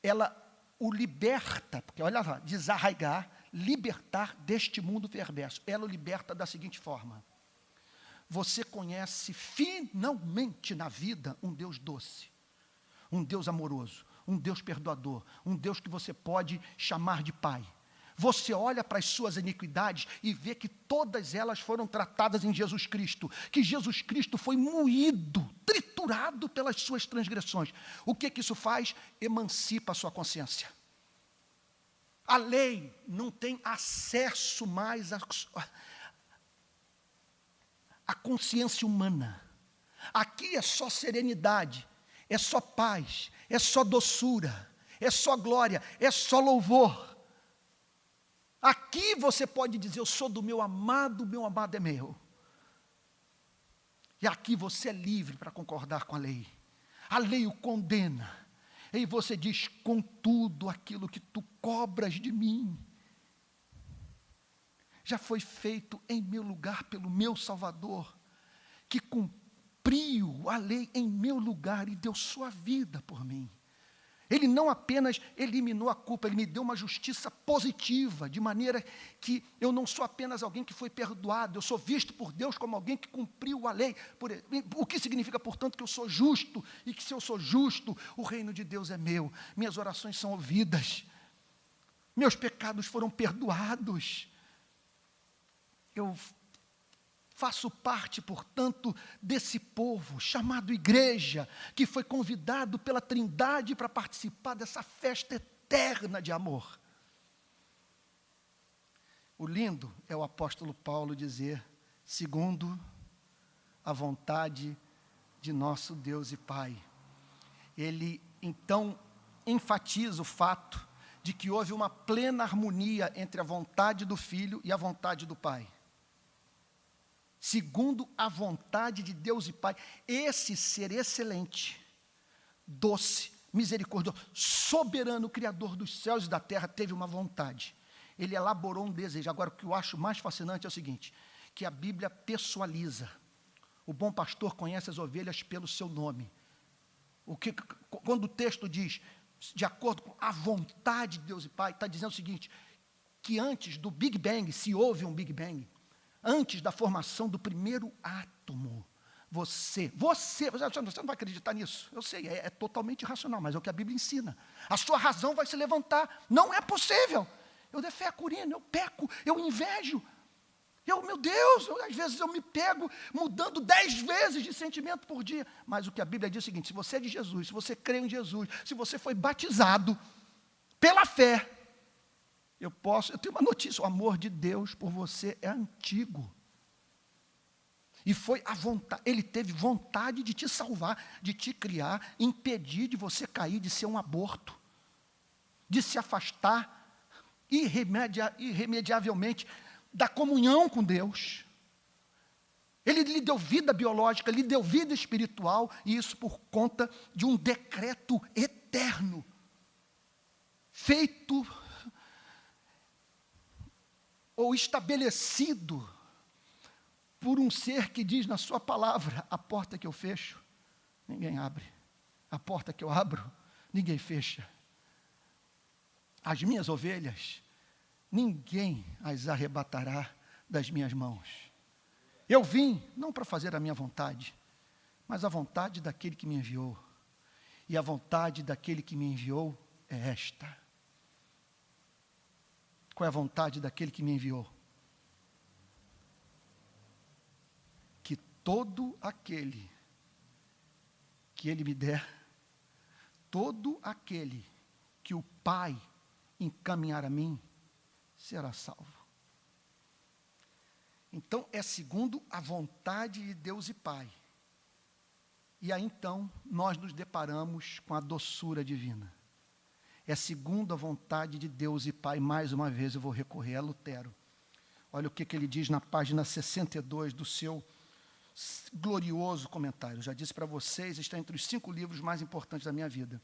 Ela o liberta, porque olha lá, desarraigar, libertar deste mundo perverso. Ela o liberta da seguinte forma: você conhece finalmente na vida um Deus doce, um Deus amoroso, um Deus perdoador, um Deus que você pode chamar de Pai. Você olha para as suas iniquidades e vê que todas elas foram tratadas em Jesus Cristo, que Jesus Cristo foi moído, triturado pelas suas transgressões. O que isso faz? Emancipa a sua consciência. A lei não tem acesso mais à consciência humana. Aqui é só serenidade. é só paz, é só doçura, é só glória, é só louvor. Aqui você pode dizer, eu sou do meu amado é meu. E aqui você é livre para concordar com a lei. A lei o condena. E você diz, contudo, aquilo que tu cobras de mim, já foi feito em meu lugar pelo meu Salvador, que cumpriu a lei em meu lugar e deu sua vida por mim. Ele não apenas eliminou a culpa, ele me deu uma justiça positiva, de maneira que eu não sou apenas alguém que foi perdoado, eu sou visto por Deus como alguém que cumpriu a lei. O que significa, portanto, que eu sou justo, e que se eu sou justo, o reino de Deus é meu, minhas orações são ouvidas, meus pecados foram perdoados. Eu faço parte, portanto, desse povo chamado igreja, que foi convidado pela Trindade para participar dessa festa eterna de amor. O lindo é o apóstolo Paulo dizer, segundo a vontade de nosso Deus e Pai. Ele, então, enfatiza o fato de que houve uma plena harmonia entre a vontade do Filho e a vontade do Pai. Segundo a vontade de Deus e Pai, esse ser excelente, doce, misericordioso, soberano, Criador dos céus e da terra, teve uma vontade. Ele elaborou um desejo. Agora, o que eu acho mais fascinante é o seguinte, que a Bíblia pessoaliza. O bom pastor conhece as ovelhas pelo seu nome. Quando o texto diz, de acordo com a vontade de Deus e Pai, está dizendo o seguinte, que antes do Big Bang, se houve um Big Bang, antes da formação do primeiro átomo, você não vai acreditar nisso, eu sei, é totalmente irracional, mas é o que a Bíblia ensina, a sua razão vai se levantar, não é possível, eu defeco, urino, eu peco, eu invejo, meu Deus, às vezes eu me pego mudando 10 vezes de sentimento por dia, mas o que a Bíblia diz é o seguinte, se você é de Jesus, se você crê em Jesus, se você foi batizado pela fé, eu tenho uma notícia, o amor de Deus por você é antigo. E foi a vontade, ele teve vontade de te salvar, de te criar, impedir de você cair, de ser um aborto, de se afastar irremediavelmente da comunhão com Deus. Ele lhe deu vida biológica, lhe deu vida espiritual, e isso por conta de um decreto eterno, feito ou estabelecido por um ser que diz na sua palavra, a porta que eu fecho, ninguém abre. A porta que eu abro, ninguém fecha. As minhas ovelhas, ninguém as arrebatará das minhas mãos. Eu vim, não para fazer a minha vontade, mas a vontade daquele que me enviou. E a vontade daquele que me enviou é esta. Qual é a vontade daquele que me enviou? Que todo aquele que ele me der, todo aquele que o Pai encaminhar a mim, será salvo. Então, é segundo a vontade de Deus e Pai. E aí, então, nós nos deparamos com a doçura divina. É segundo a vontade de Deus e Pai. Mais uma vez eu vou recorrer a Lutero. Olha o que ele diz na página 62 do seu glorioso comentário. Eu já disse para vocês, está entre os 5 livros mais importantes da minha vida.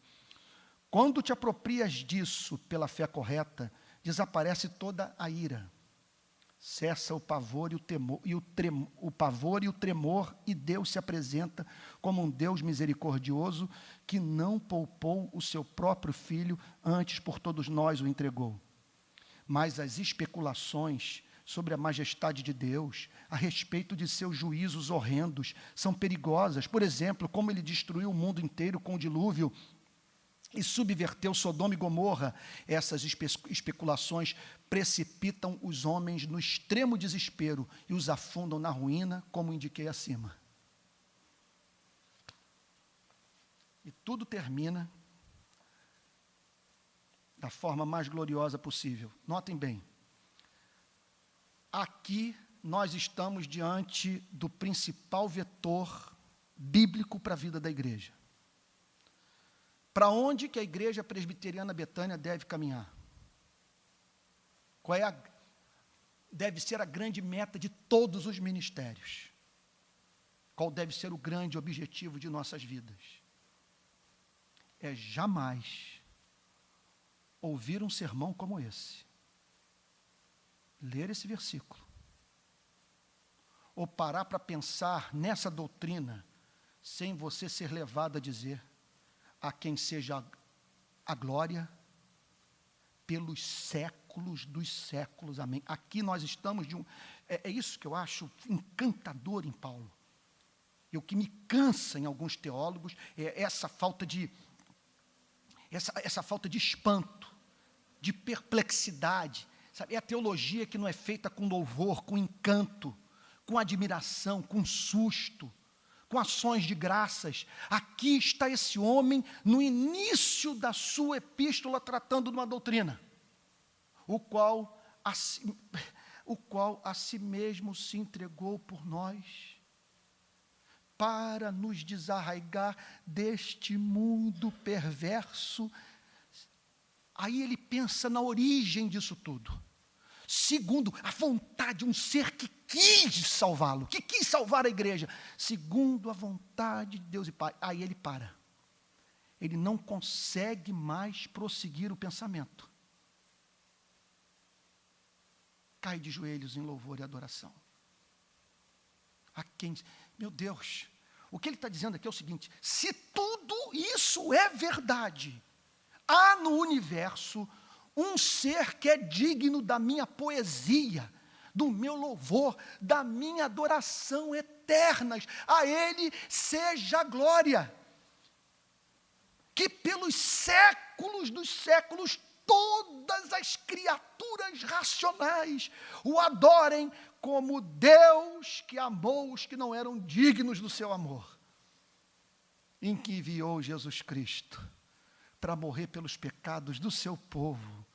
Quando te aproprias disso pela fé correta, desaparece toda a ira. Cessa o pavor e o pavor e o tremor, e Deus se apresenta como um Deus misericordioso que não poupou o seu próprio Filho, antes por todos nós o entregou. Mas as especulações sobre a majestade de Deus, a respeito de seus juízos horrendos, são perigosas. Por exemplo, como ele destruiu o mundo inteiro com o dilúvio e subverteu Sodoma e Gomorra. Essas especulações precipitam os homens no extremo desespero e os afundam na ruína, como indiquei acima. E tudo termina da forma mais gloriosa possível. Notem bem, aqui nós estamos diante do principal vetor bíblico para a vida da igreja. Para onde que a Igreja Presbiteriana Betânia deve caminhar? Qual é deve ser a grande meta de todos os ministérios? Qual deve ser o grande objetivo de nossas vidas? É jamais ouvir um sermão como esse, ler esse versículo, ou parar para pensar nessa doutrina, sem você ser levado a dizer: a quem seja a glória pelos séculos dos séculos, amém. Aqui nós estamos é isso que eu acho encantador em Paulo. E o que me cansa em alguns teólogos é essa falta de espanto, de perplexidade, sabe? É a teologia que não é feita com louvor, com encanto, com admiração, com susto, com ações de graças. Aqui está esse homem no início da sua epístola tratando de uma doutrina, o qual a si mesmo se entregou por nós, para nos desarraigar deste mundo perverso. Aí ele pensa na origem disso tudo. Segundo a vontade, um ser que quis salvá-lo, que quis salvar a igreja, segundo a vontade de Deus e Pai. Aí ele para. Ele não consegue mais prosseguir o pensamento. Cai de joelhos em louvor e adoração. Meu Deus, o que ele está dizendo aqui é o seguinte: se tudo isso é verdade, há no universo um ser que é digno da minha poesia, do meu louvor, da minha adoração eternas. A Ele seja a glória. Que pelos séculos dos séculos todas as criaturas racionais o adorem como Deus que amou os que não eram dignos do seu amor, em que enviou Jesus Cristo para morrer pelos pecados do seu povo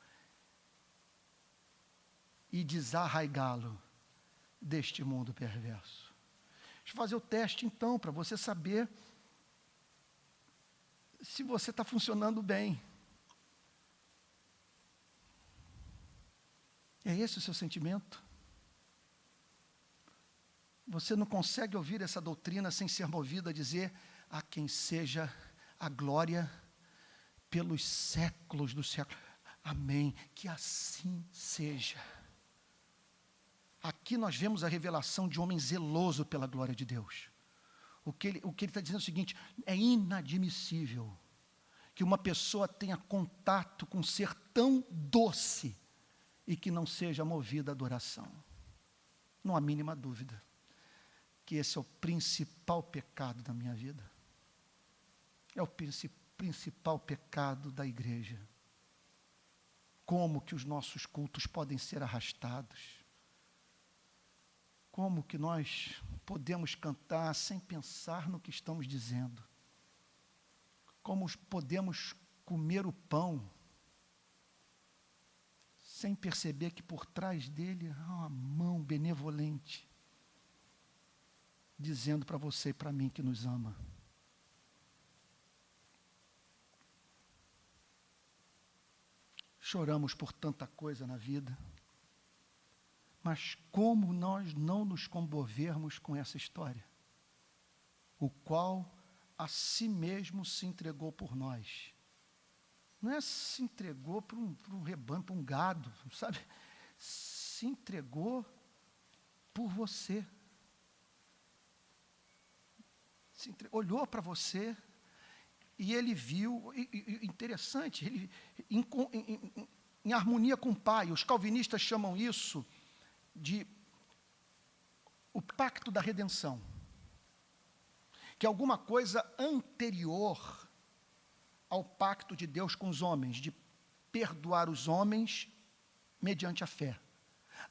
e desarraigá-lo deste mundo perverso. Deixa eu fazer o teste então, para você saber se você está funcionando bem. É esse o seu sentimento? Você não consegue ouvir essa doutrina sem ser movido a dizer: a quem seja a glória pelos séculos dos séculos. Amém. Que assim seja. Aqui nós vemos a revelação de um homem zeloso pela glória de Deus. O que ele está dizendo é o seguinte: é inadmissível que uma pessoa tenha contato com um ser tão doce e que não seja movida à adoração. Não há mínima dúvida que esse é o principal pecado da minha vida. É o principal pecado da igreja. Como que os nossos cultos podem ser arrastados? Como que nós podemos cantar sem pensar no que estamos dizendo? Como podemos comer o pão sem perceber que por trás dele há uma mão benevolente, dizendo para você e para mim que nos ama. Choramos por tanta coisa na vida, mas como nós não nos comovermos com essa história? O qual a si mesmo se entregou por nós. Não é se entregou para um rebanho, para um gado, sabe? Se entregou por você. Olhou para você e ele viu, interessante, ele, em harmonia com o Pai. Os calvinistas chamam isso de o pacto da redenção, que é alguma coisa anterior ao pacto de Deus com os homens, de perdoar os homens mediante a fé.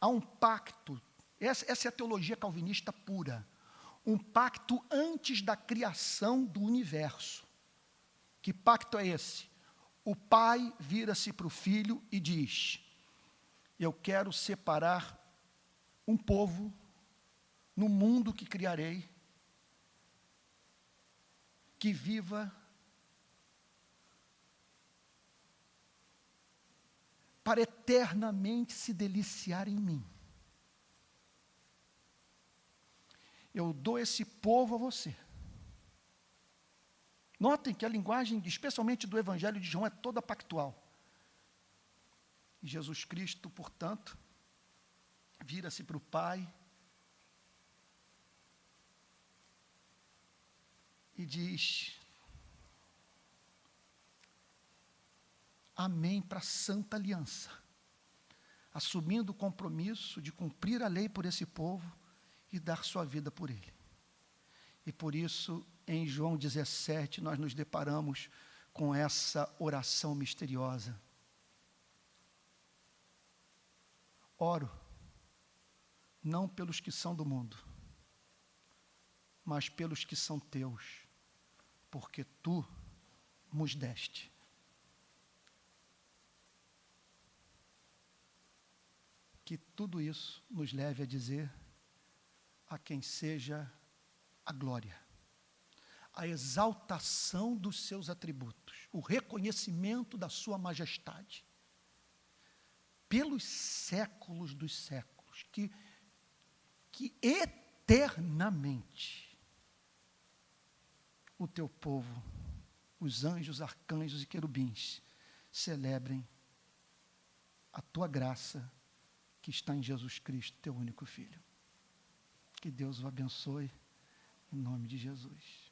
Há um pacto, essa é a teologia calvinista pura, um pacto antes da criação do universo. Que pacto é esse? O pai vira-se para o filho e diz: eu quero separar um povo no mundo que criarei, que viva para eternamente se deliciar em mim. Eu dou esse povo a você. Notem que a linguagem, especialmente do Evangelho de João, é toda pactual. E Jesus Cristo, portanto, vira-se para o Pai e diz: amém para a santa aliança, assumindo o compromisso de cumprir a lei por esse povo e dar sua vida por ele. E por isso, em João 17, nós nos deparamos com essa oração misteriosa. Oro, não pelos que são do mundo, mas pelos que são teus, porque tu nos deste. Que tudo isso nos leve a dizer: a quem seja a glória, a exaltação dos seus atributos, o reconhecimento da sua majestade, pelos séculos dos séculos, que eternamente o teu povo, os anjos, arcanjos e querubins, celebrem a tua graça que está em Jesus Cristo, teu único Filho. Que Deus o abençoe, em nome de Jesus.